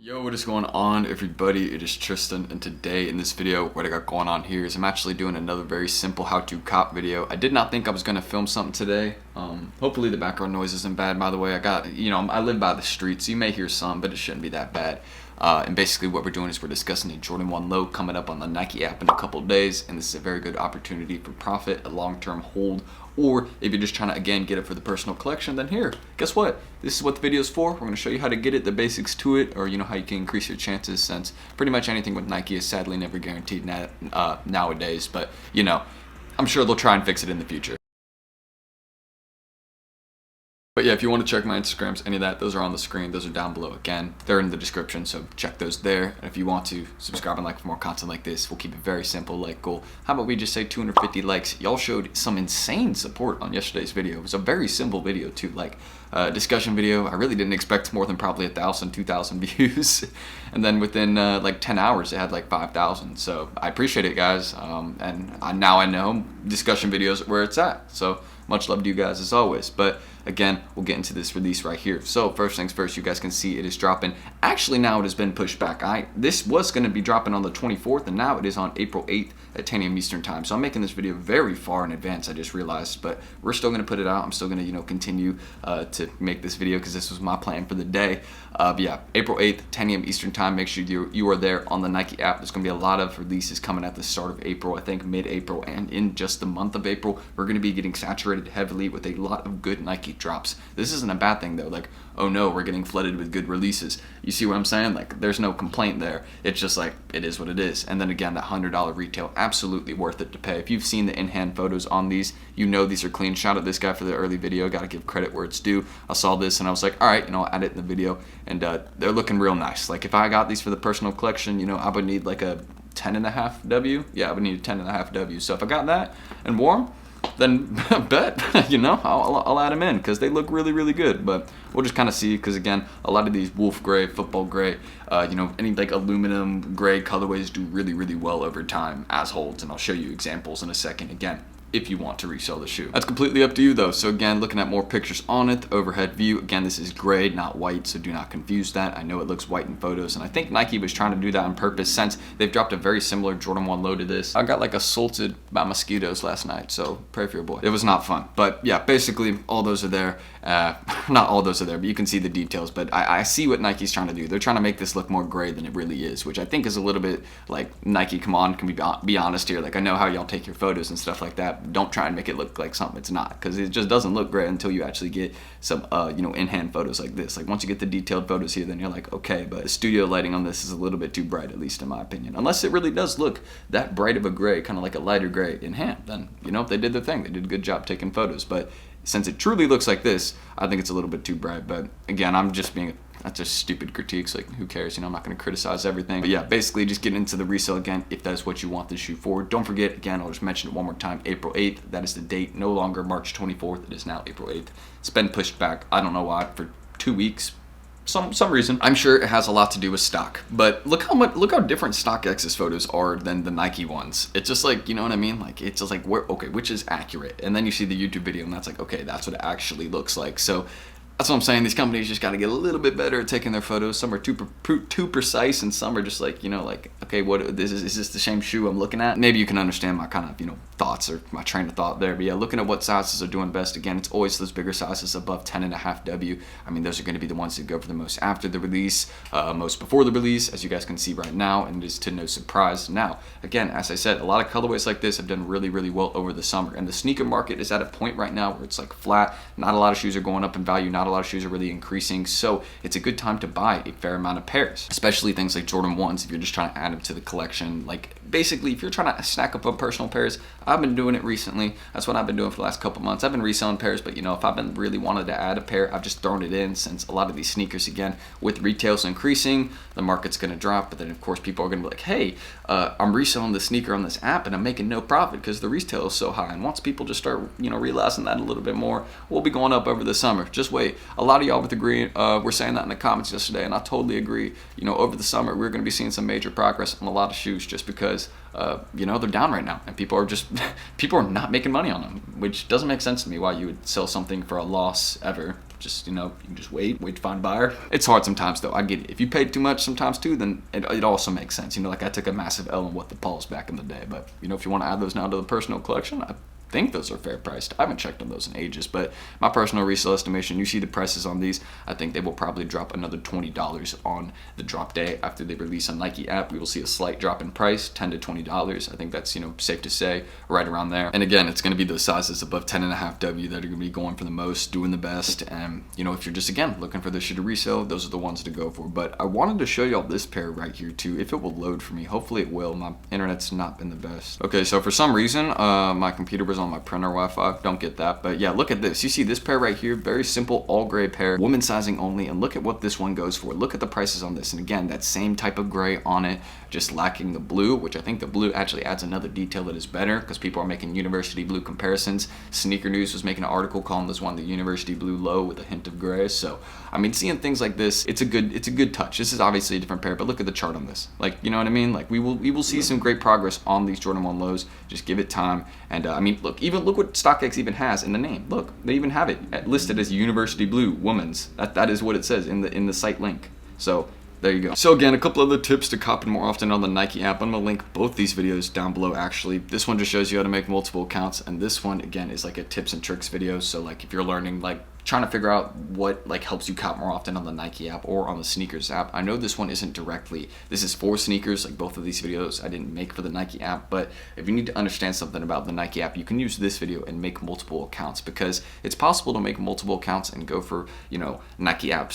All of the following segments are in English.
Yo, what is going on, everybody? It is Tristan, and today in this video, what I got going on here is I'm actually doing another very simple how-to cop video. I did not think I was going to film something today. Hopefully the background noise isn't bad, by the way. I live by the street, so you may hear some, but it shouldn't be that bad. And basically what we're doing is we're discussing a Jordan 1 low coming up on the Nike app in a couple days, and this is a very good opportunity for profit, a long-term hold, or if you're just trying to, again, get it for the personal collection, then here, guess what? This is what the video is for. We're going to show you how to get it, the basics to it, or how you can increase your chances, since pretty much anything with Nike is sadly never guaranteed nowadays, but I'm sure they'll try and fix it in the future. But yeah, if you want to check my Instagrams, any of that, those are on the screen. Those are down below. Again, they're in the description, so check those there. And if you want to subscribe and like for more content like this, we'll keep it very simple, like goal. How about we just say 250 likes? Y'all showed some insane support on yesterday's video. It was a very simple video too, like discussion video. I really didn't expect more than probably 1,000, 2,000 views. And then within like 10 hours, it had like 5,000. So I appreciate it, guys. Now I know discussion videos are where it's at. So much love to you guys as always. But again, we'll get into this release right here. So first things first, you guys can see it is dropping. Actually, now it has been pushed back. This was going to be dropping on the 24th, and now it is on April 8th at 10 a.m. Eastern time. So I'm making this video very far in advance, I just realized, but we're still going to put it out. I'm still going to, continue to make this video because this was my plan for the day. But yeah, April 8th, 10 a.m. Eastern time. Make sure you are there on the Nike app. There's going to be a lot of releases coming at the start of April, I think mid-April, and in just the month of April, we're going to be getting saturated heavily with a lot of good Nike drops. This isn't a bad thing though, like, oh no, we're getting flooded with good releases. You see what I'm saying? Like, there's no complaint there. It's just like, it is what it is. And then again, that $100 retail, absolutely worth it to pay. If you've seen the in-hand photos on these, these are clean. Shout out this guy for the early video. Got to give credit where it's due. I saw this and I was like, all right, I'll add it in the video. And they're looking real nice. Like, if I got these for the personal collection, I would need like a 10.5 W. Yeah, I would need a 10.5 W. So if I got that and wore them, then bet, I'll add them in because they look really, really good. But we'll just kind of see, because again, a lot of these wolf gray, football gray, any like aluminum gray colorways do really, really well over time as holds. And I'll show you examples in a second again, if you want to resell the shoe. That's completely up to you though. So again, looking at more pictures on it, the overhead view, again, this is gray, not white, so do not confuse that. I know it looks white in photos, and I think Nike was trying to do that on purpose, since they've dropped a very similar Jordan 1 low to this. I got like assaulted by mosquitoes last night, so pray for your boy. It was not fun. But yeah, basically all those are there. Not all those are there, but you can see the details. But I see what Nike's trying to do. They're trying to make this look more gray than it really is, which I think is a little bit like, Nike, come on, can we be honest here? Like, I know how y'all take your photos and stuff like that. Don't try and make it look like something it's not, because it just doesn't look great until you actually get some in-hand photos like this. Like, once you get the detailed photos here, then you're like, okay, but the studio lighting on this is a little bit too bright, at least in my opinion. Unless it really does look that bright of a gray, kind of like a lighter gray in hand, then they did their thing. They did a good job taking photos. But since it truly looks like this, I think it's a little bit too bright. But again, that's just stupid critiques. Like, who cares? I'm not going to criticize everything. But yeah, basically just get into the resale again if that is what you want the shoe for. Don't forget, again, I'll just mention it one more time, April 8th. That is the date. No longer March 24th. It is now April 8th. It's been pushed back. I don't know why, for 2 weeks. Some reason. I'm sure it has a lot to do with stock, but look how different StockX's photos are than the Nike ones. It's just like, you know what I mean? Like, it's just like, okay, which is accurate? And then you see the YouTube video and that's like, okay, that's what it actually looks like. So that's what I'm saying. These companies just got to get a little bit better at taking their photos. Some are too precise, and some are just like, like, okay, is this the same shoe I'm looking at? Maybe you can understand my kind of, thoughts or my train of thought there. But yeah, looking at what sizes are doing best, again, it's always those bigger sizes above 10.5 W. I mean, those are going to be the ones that go for the most after the release, most before the release, as you guys can see right now, and it is to no surprise. Now, again, as I said, a lot of colorways like this have done really, really well over the summer, and the sneaker market is at a point right now where it's like flat. Not a lot of shoes are going up in value. Not a lot of shoes are really increasing, so it's a good time to buy a fair amount of pairs, especially things like Jordan 1s if you're just trying to add them to the collection. Like, basically, if you're trying to snack up on personal pairs, I've been doing it recently. That's what I've been doing for the last couple months. I've been reselling pairs, but if I've been really wanted to add a pair, I've just thrown it in, since a lot of these sneakers, again, with retails increasing, the market's going to drop. But then of course people are going to be like, hey, I'm reselling the sneaker on this app and I'm making no profit because the retail is so high. And once people just start realizing that a little bit more, we'll be going up over the summer. Just wait. A lot of y'all with agree were saying that in the comments yesterday, and I totally agree. Over the summer we're going to be seeing some major progress on a lot of shoes, just because they're down right now and people are not making money on them, which doesn't make sense to me why you would sell something for a loss ever. just, you know, you can just wait to find a buyer. It's hard sometimes though, I get it. If you paid too much sometimes too, then it also makes sense. You know, like I took a massive L on what the Pauls back in the day, but you know, if you want to add those now to the personal collection, I think those are fair priced. I haven't checked on those in ages, but my personal resale estimation, you see the prices on these, I think they will probably drop another $20 on the drop day after they release on Nike app. We will see a slight drop in price, $10 to $20. I think that's, you know, safe to say, right around there. And again, it's going to be those sizes above 10.5 W that are going to be going for the most, doing the best. And you know, if you're just again looking for this shit to resale, those are the ones to go for. But I wanted to show y'all this pair right here too, if it will load for me. Hopefully it will. My internet's not been the best. Okay, so for some reason my computer was on my printer Wi-Fi. Don't get that, but yeah, look at this. You see this pair right here, very simple all gray pair, woman sizing only, and look at what this one goes for. Look at the prices on this, and again, that same type of gray on it, just lacking the blue, which I think the blue actually adds another detail that is better because people are making university blue comparisons. Sneaker News was making an article calling this one the university blue low with a hint of gray. So I mean, seeing things like this, it's a good touch. This is obviously a different pair, but look at the chart on this. Like, you know what I mean? Like we will see some great progress on these Jordan 1 lows. Just give it time. And I mean, look what StockX even has in the name. Look, they even have it listed as university blue women's. That is what it says in the site link. So there you go. So again, a couple other tips to copy more often on the Nike app. I'm gonna link both these videos down below actually. This one just shows you how to make multiple accounts, and this one again is like a tips and tricks video. So like if you're learning, like trying to figure out what like helps you cop more often on the Nike app or on the Snkrs app. I know this one isn't directly, this is for Snkrs, like both of these videos I didn't make for the Nike app, but if you need to understand something about the Nike app, you can use this video and make multiple accounts, because it's possible to make multiple accounts and go for, you know, Nike app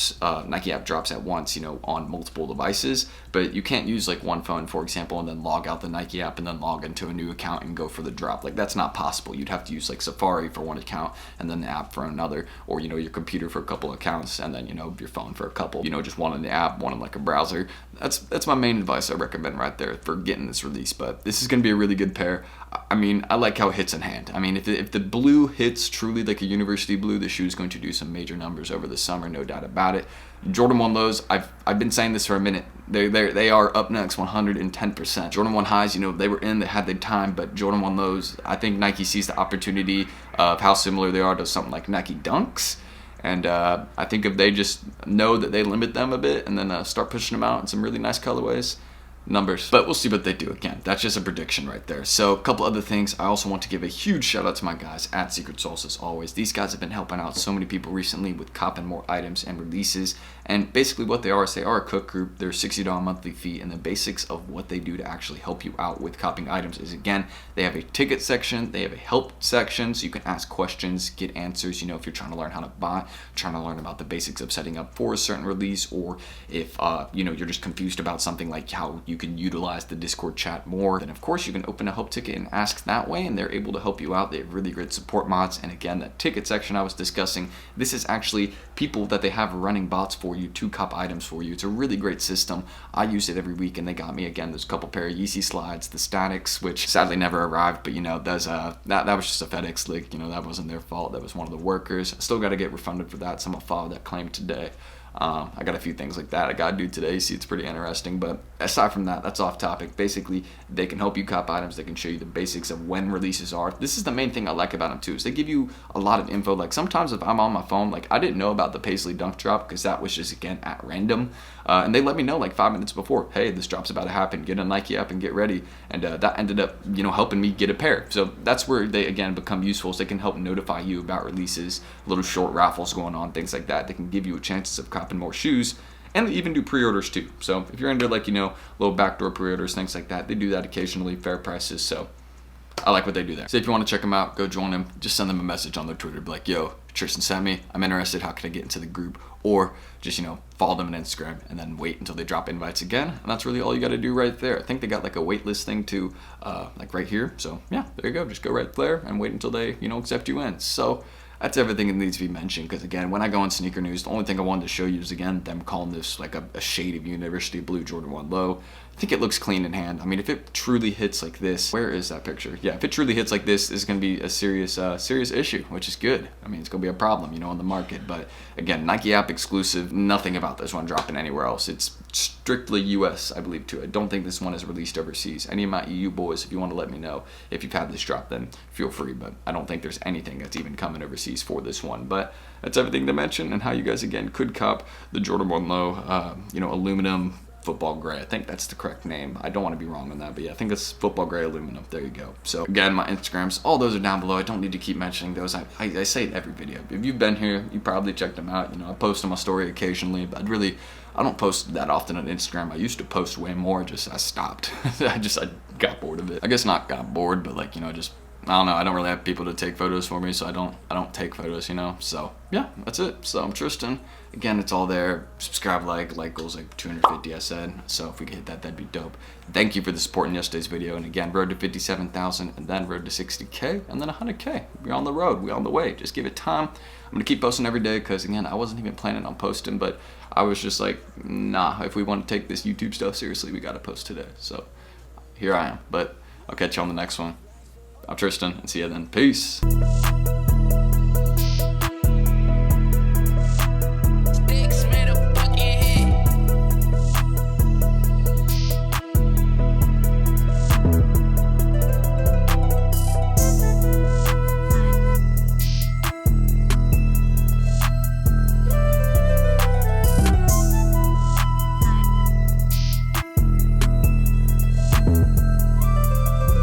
drops at once, you know, on multiple devices, but you can't use like one phone, for example, and then log out the Nike app and then log into a new account and go for the drop. Like that's not possible. You'd have to use like Safari for one account and then the app for another, or you know, your computer for a couple accounts and then, you know, your phone for a couple, you know, just one in the app, one in like a browser. That's my main advice I recommend right there for getting this release. But this is going to be a really good pair. I mean, I like how it hits in hand. I mean, if the blue hits truly like a university blue, the shoe is going to do some major numbers over the summer, no doubt about it. Jordan 1 lows, I've been saying this for a minute. They are up next 110%. Jordan 1 highs, you know, they were in, they had their time, but Jordan 1 lows, I think Nike sees the opportunity of how similar they are to something like Nike Dunks. And I think if they just know that they limit them a bit and then start pushing them out in some really nice colorways, numbers. But we'll see what they do. Again, that's just a prediction right there. So a couple other things. I also want to give a huge shout out to my guys at Secret Sauce as always. These guys have been helping out so many people recently with copping more items and releases. And basically what they are is they are a cook group. They're $60 monthly fee, and the basics of what they do to actually help you out with copying items is, again, they have a ticket section, they have a help section, so you can ask questions, get answers, you know, if you're trying to learn how to buy, trying to learn about the basics of setting up for a certain release, or if you know, you're just confused about something like how you can utilize the Discord chat more, then of course you can open a help ticket and ask that way, and they're able to help you out. They have really great support mods. And again, that ticket section I was discussing, this is actually people that they have running bots for you to cop items for you. It's a really great system. I use it every week, and they got me again. There's a couple pair of Yeezy slides, the Statics, which sadly never arrived, but you know, there's that was just a FedEx leak. You know, that wasn't their fault. That was one of the workers. I still got to get refunded for that, so I'm gonna file that claim today. I got a few things like that I gotta do today. See, it's pretty interesting, but aside from that, that's off topic. Basically, they can help you cop items. They can show you the basics of when releases are. This is the main thing I like about them too, is they give you a lot of info. Like sometimes if I'm on my phone, like I didn't know about the Paisley Dunk drop because that was just, again, at random. And they let me know like 5 minutes before, hey, this drop's about to happen. Get a Nike app and get ready. And that ended up, you know, helping me get a pair. So that's where they, again, become useful. So they can help notify you about releases, little short raffles going on, things like that. They can give you a chance of copping more shoes. And they even do pre-orders too. So if you're into, like, you know, little backdoor pre-orders, things like that, they do that occasionally, fair prices. So I like what they do there. So if you want to check them out, go join them. Just send them a message on their Twitter. Be like, yo, Tristan sent me. I'm interested. How can I get into the group? Or just, you know, follow them on Instagram and then wait until they drop invites again. And that's really all you got to do right there. I think they got like a wait list thing too, like right here. So yeah, there you go. Just go right there and wait until they, you know, accept you in. So that's everything that needs to be mentioned, because again, when I go on Sneaker News, the only thing I wanted to show you is, again, them calling this like a shade of University Blue Jordan 1 low. I think it looks clean in hand. I mean, if it truly hits like this, where is that picture? Yeah, if it truly hits like this is going to be a serious issue, which is good. I mean, it's going to be a problem, you know, in the market. But again, Nike app exclusive, nothing about this one dropping anywhere else. It's strictly US, I believe, too. I don't think this one is released overseas. Any of my EU boys, if you want to let me know if you've had this drop, then feel free. But I don't think there's anything that's even coming overseas NFTs for this one. But that's everything to mention, and how you guys again could cop the Jordan 1 Low, aluminum football gray. I think that's the correct name. I don't want to be wrong on that, but yeah, I think it's football gray aluminum. There you go. So again, my Instagrams, all those are down below. I don't need to keep mentioning those. I say it every video. If you've been here, you probably checked them out. I post on my story occasionally, but I don't post that often on Instagram. I used to post way more, I stopped. I got bored of it. I guess not got bored, but I don't know. I don't really have people to take photos for me, so I don't take photos, So yeah, that's it. So I'm Tristan. Again, it's all there. Subscribe, like goals 250, I said. So if we could hit that, that'd be dope. Thank you for the support in yesterday's video. And again, road to 57,000, and then road to 60K, and then 100K. We're on the road. We're on the way. Just give it time. I'm gonna keep posting every day because again, I wasn't even planning on posting, but I was just like, nah. If we want to take this YouTube stuff seriously, we gotta post today. So here I am. But I'll catch you on the next one. I'm Tristan, and see you then. Peace.